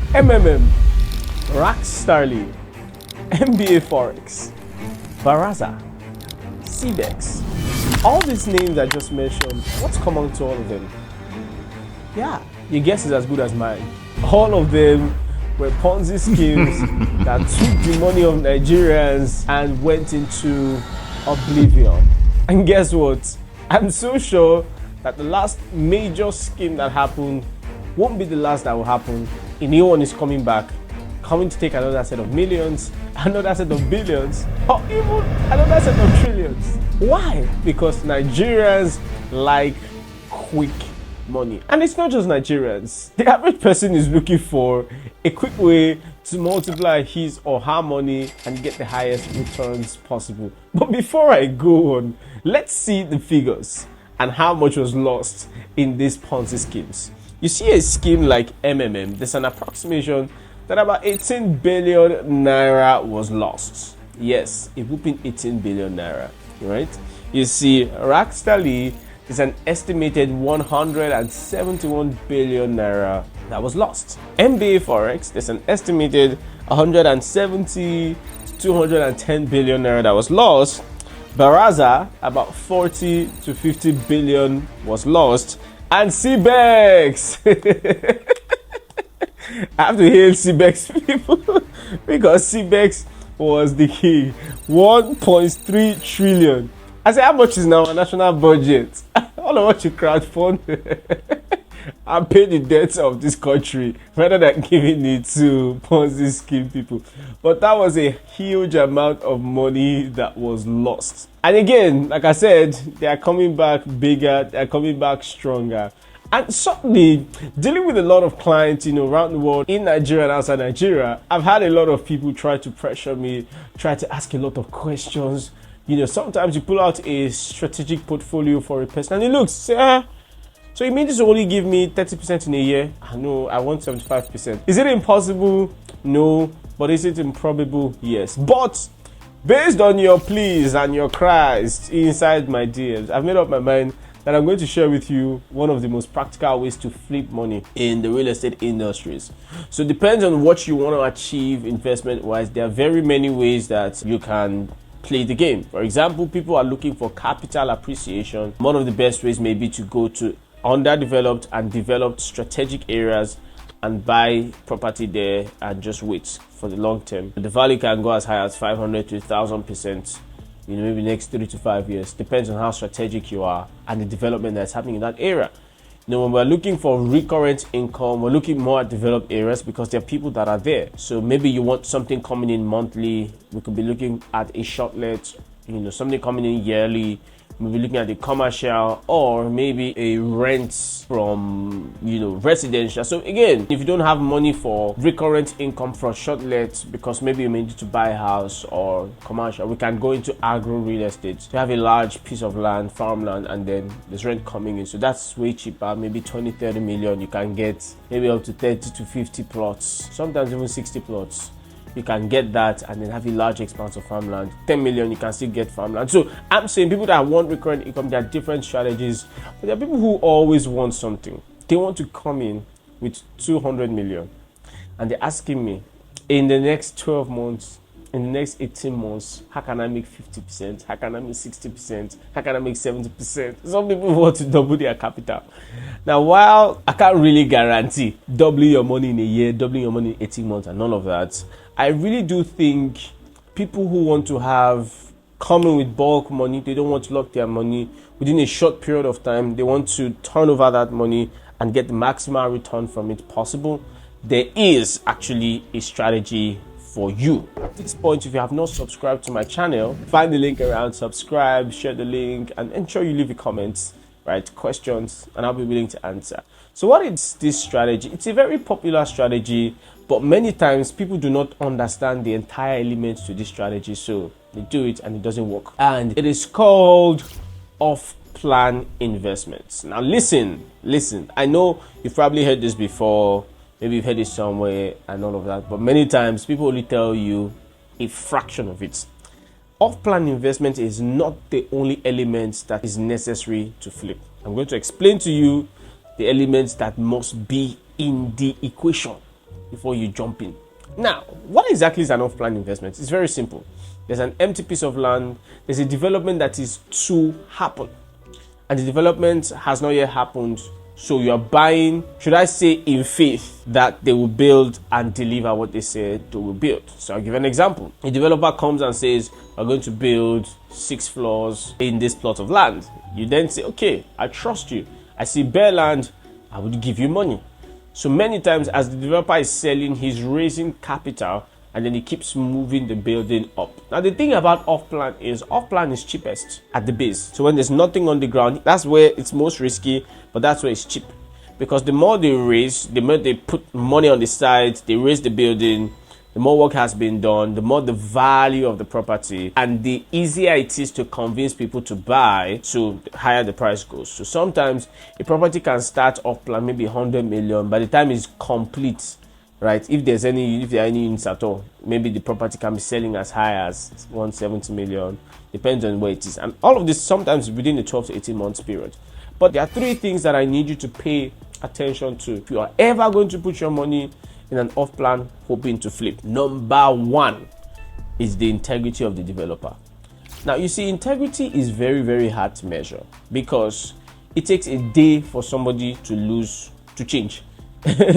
MMM, Starly, MBA Forex, Baraza, Cbex. All these names I just mentioned, what's common to all of them? Yeah, your guess is as good as mine. All of them were Ponzi schemes that took the money of Nigerians and went into oblivion. And guess what? I'm so sure that the last major scheme that happened won't be the last that will happen. A new one is coming back, coming to take another set of millions, another set of billions, or even another set of trillions. Why? Because Nigerians like quick money. And it's not just Nigerians. The average person is looking for a quick way to multiply his or her money and get the highest returns possible. But before I go on, let's see the figures and how much was lost in these Ponzi schemes. You see a scheme like MMM, there's an approximation that about 18 billion naira was lost. Yes, a whooping 18 billion naira, right? You see, Starly is an estimated 171 billion naira that was lost. MBA Forex, there's an estimated 170 to 210 billion naira that was lost. Baraza, about 40 to 50 billion was lost. And Cbex! I have to hail Cbex people because Cbex was the king. 1.3 trillion. I say, how much is now our national budget? All of what you crowdfund and pay the debts of this country rather than giving it to Ponzi scheme people. But that was a huge amount of money that was lost. And again, like I said, they are coming back bigger, they are coming back stronger. And certainly, dealing with a lot of clients, around the world, in Nigeria and outside Nigeria, I've had a lot of people try to pressure me, try to ask a lot of questions. Sometimes you pull out a strategic portfolio for a person and it looks, so you mean this will only give me 30% in a year? No, I want 75%. Is it impossible? No. But is it improbable? Yes. But based on your pleas and your cries inside my DMs, I've made up my mind that I'm going to share with you one of the most practical ways to flip money in the real estate industries. So it depends on what you want to achieve investment-wise. There are very many ways that you can play the game. For example, people are looking for capital appreciation. One of the best ways may be to go to underdeveloped and developed strategic areas and buy property there and just wait for the long term. The value can go as high as 500 to 1,000%, maybe next 3 to 5 years. Depends on how strategic you are and the development that's happening in that area. When we're looking for recurrent income, we're looking more at developed areas because there are people that are there. So maybe you want something coming in monthly. We could be looking at a shortlet, something coming in yearly. Maybe looking at the commercial or maybe a rent from, residential. So again, if you don't have money for recurrent income for shortlet because maybe you may need to buy a house or commercial, we can go into agro real estate. You have a large piece of land, farmland, and then there's rent coming in. So that's way cheaper, maybe 20, 30 million. You can get maybe up to 30 to 50 plots, sometimes even 60 plots. You can get that and then have a large expanse of farmland. 10 million, you can still get farmland. So I'm saying people that want recurrent income, there are different strategies. But there are people who always want something. They want to come in with 200 million. And they're asking me, in the next 12 months, in the next 18 months, how can I make 50%? How can I make 60%? How can I make 70%? Some people want to double their capital. Now, while I can't really guarantee doubling your money in a year, doubling your money in 18 months and all of that, I really do think people who want to come in with bulk money, they don't want to lock their money within a short period of time. They want to turn over that money and get the maximum return from it possible. There is actually a strategy for you. At this point, if you have not subscribed to my channel, find the link around, subscribe, share the link, and ensure you leave a comment, right? Questions, and I'll be willing to answer. So what is this strategy? It's a very popular strategy, but many times people do not understand the entire elements to this strategy. So they do it and it doesn't work. And it is called off-plan investments. Now listen. I know you've probably heard this before. Maybe you've heard it somewhere and all of that, but many times people only tell you a fraction of it. Off-plan investment is not the only element that is necessary to flip. I'm going to explain to you the elements that must be in the equation before you jump in. Now, what exactly is an off-plan investment? It's very simple. There's an empty piece of land, there's a development that is to happen, and the development has not yet happened. So you are buying, should I say, in faith that they will build and deliver what they said they will build. So I'll give an example. A developer comes and says, we're going to build 6 floors in this plot of land. You then say, okay, I trust you. I see bare land, I would give you money. So many times as the developer is selling, he's raising capital and then he keeps moving the building up. Now the thing about off-plan is cheapest at the base. So when there's nothing on the ground, that's where it's most risky, but that's where it's cheap. Because the more they raise, the more they put money on the side, they raise the building, the more work has been done, the more the value of the property, and the easier it is to convince people to buy, so the higher the price goes. So sometimes a property can start off plan maybe 100 million. By the time it's complete, right, if there are any units at all, maybe the property can be selling as high as 170 million, depends on where it is. And all of this sometimes within the 12 to 18 months period. But there are 3 things that I need you to pay attention to if you are ever going to put your money in an off-plan hoping to flip. Number 1 is the integrity of the developer. Now you see, integrity is very, very hard to measure because it takes a day for somebody to change.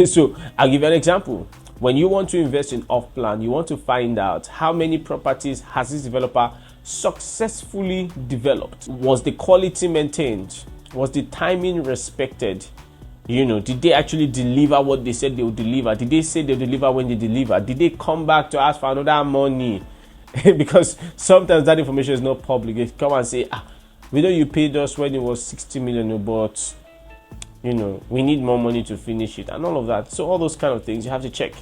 So I'll give you an example. When you want to invest in off-plan, you want to find out how many properties has this developer successfully developed. Was the quality maintained? Was the timing respected? Did they actually deliver what they said they would deliver? Did they say they'll deliver when they deliver? Did they come back to ask for another money? Because sometimes that information is not public. They come and say, we know you paid us when it was 60 million, but we need more money to finish it and all of that. So all those kind of things you have to check.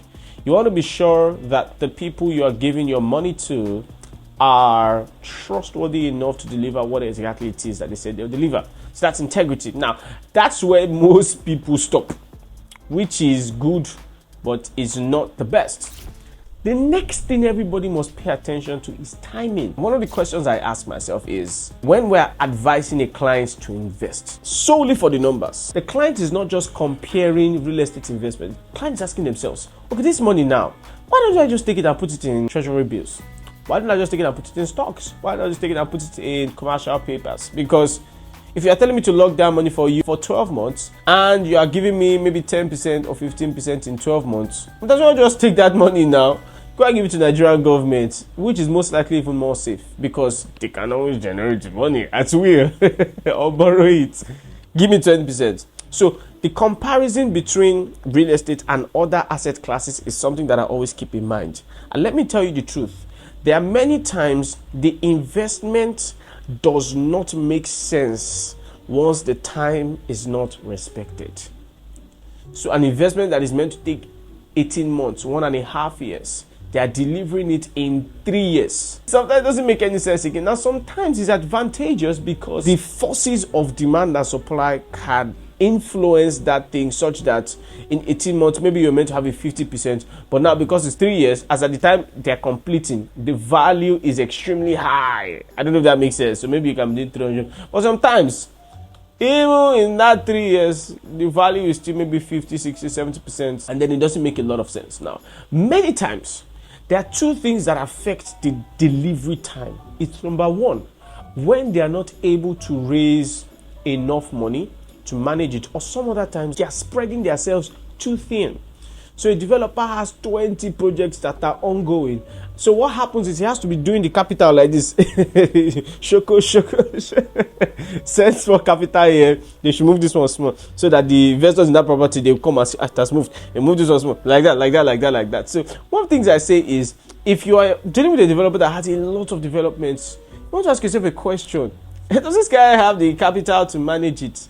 You want to be sure that the people you are giving your money to are trustworthy enough to deliver what exactly it is that they said they'll deliver. So that's integrity. Now, that's where most people stop, which is good, but is not the best. The next thing everybody must pay attention to is timing. One of the questions I ask myself is, when we're advising a client to invest solely for the numbers, the client is not just comparing real estate investment. The client is asking themselves, okay, this money now, why don't I just take it and put it in treasury bills? Why don't I just take it and put it in stocks? Why don't I just take it and put it in commercial papers? Because if you are telling me to lock down money for you for 12 months and you are giving me maybe 10% or 15% in 12 months, does not just take that money now, go and give it to the Nigerian government, which is most likely even more safe because they can always generate the money at will or borrow it. Give me 20%. So the comparison between real estate and other asset classes is something that I always keep in mind. And let me tell you the truth. There are many times the investment does not make sense once the time is not respected. So an investment that is meant to take 18 months, 1.5 years, they are delivering it in 3 years. Sometimes it doesn't make any sense again. Now sometimes it's advantageous because the forces of demand and supply can influence that thing such that in 18 months maybe you're meant to have a 50%, but now because it's 3 years, as at the time they're completing, the value is extremely high. I don't know if that makes sense. So maybe you can do 300, but sometimes even in that 3 years the value is still maybe 50, 60, 70%, and then it doesn't make a lot of sense. Now many times there are 2 things that affect the delivery time. It's number 1, when they are not able to raise enough money to manage it, or some other times they are spreading themselves too thin. So a developer has 20 projects that are ongoing. So what happens is he has to be doing the capital like this. Shoko. Sense for capital here. They should move this one small so that the investors in that property, they will come and see, it has moved. They move this one small. Like that. So one of the things I say is, if you are dealing with a developer that has a lot of developments, you want to ask yourself a question. Does this guy have the capital to manage it?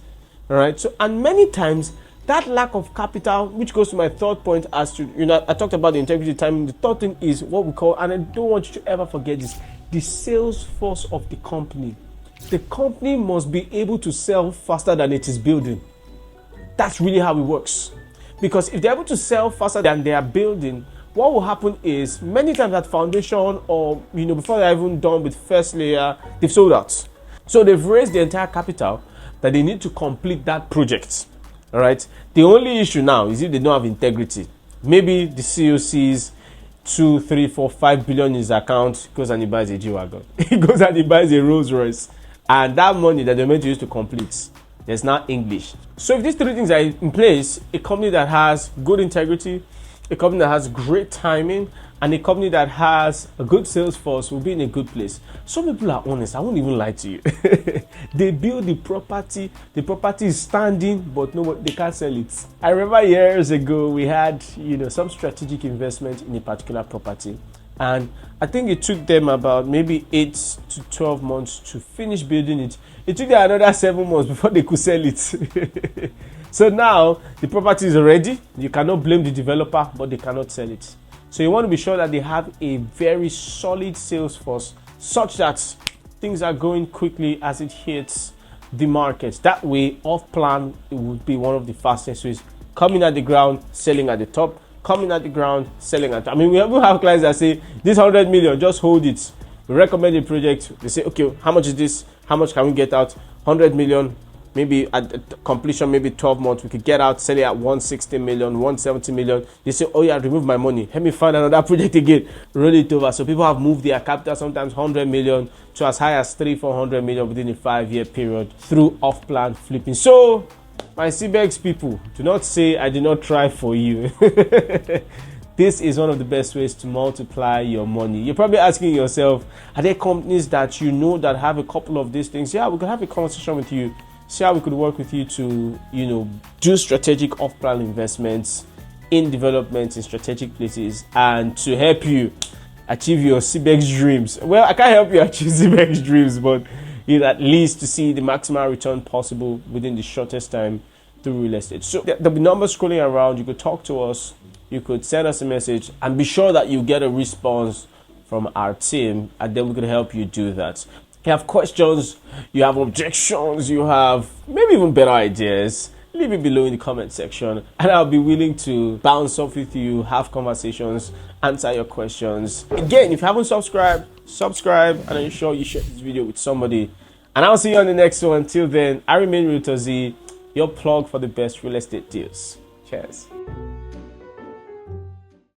All right. So, and many times that lack of capital, which goes to my third point, as to, I talked about the integrity timing. The third thing is what we call, and I don't want you to ever forget this, the sales force of the company. The company must be able to sell faster than it is building. That's really how it works. Because if they're able to sell faster than they are building, what will happen is many times at foundation or, before they're even done with first layer, they've sold out. So they've raised the entire capital that they need to complete that project. All right. The only issue now is if they don't have integrity. Maybe the CEO sees 2, 3, 4, 5 billion in his account, goes and he buys a G-Wagon. He goes and he buys a Rolls Royce. And that money that they're meant to use to complete, there's now English. So if these three things are in place, a company that has good integrity, a company that has great timing, and a company that has a good sales force will be in a good place. Some people are honest, I won't even lie to you. They build the property is standing, but no, they can't sell it. I remember years ago we had, some strategic investment in a particular property, and I think it took them about maybe 8 to 12 months to finish building it. It took them another 7 months before they could sell it. So now the property is ready. You cannot blame the developer, but they cannot sell it. So you want to be sure that they have a very solid sales force such that things are going quickly as it hits the market. That way, off plan, it would be one of the fastest ways. Coming at the ground, selling at the top. Coming at the ground, selling at the top. I mean, we have clients that say, this 100 million, just hold it. We recommend a project. They say, okay, how much is this? How much can we get out? 100 million. Maybe at completion, maybe 12 months, we could get out, sell it at 160 million, 170 million. They say, oh yeah, remove my money. Let me find another project again. Roll it over. So people have moved their capital, sometimes 100 million to as high as 300-400 million within a 5-year period through off-plan flipping. So my Cbex people, do not say I did not try for you. This is one of the best ways to multiply your money. You're probably asking yourself, are there companies that you know that have a couple of these things? Yeah, we could have a conversation with you. See how we could work with you to, do strategic off-plan investments in developments in strategic places and to help you achieve your Cbex dreams. Well, I can't help you achieve Cbex dreams, but at least to see the maximum return possible within the shortest time through real estate. So there'll be numbers scrolling around. You could talk to us. You could send us a message and be sure that you get a response from our team, and then we could help you do that. You have questions, you have objections, you have maybe even better ideas, leave it below in the comment section and I'll be willing to bounce off with you, have conversations, answer your questions. Again, if you haven't subscribe and ensure you share this video with somebody. And I'll see you on the next one. Until then, I remain Realtor Z, your plug for the best real estate deals. Cheers.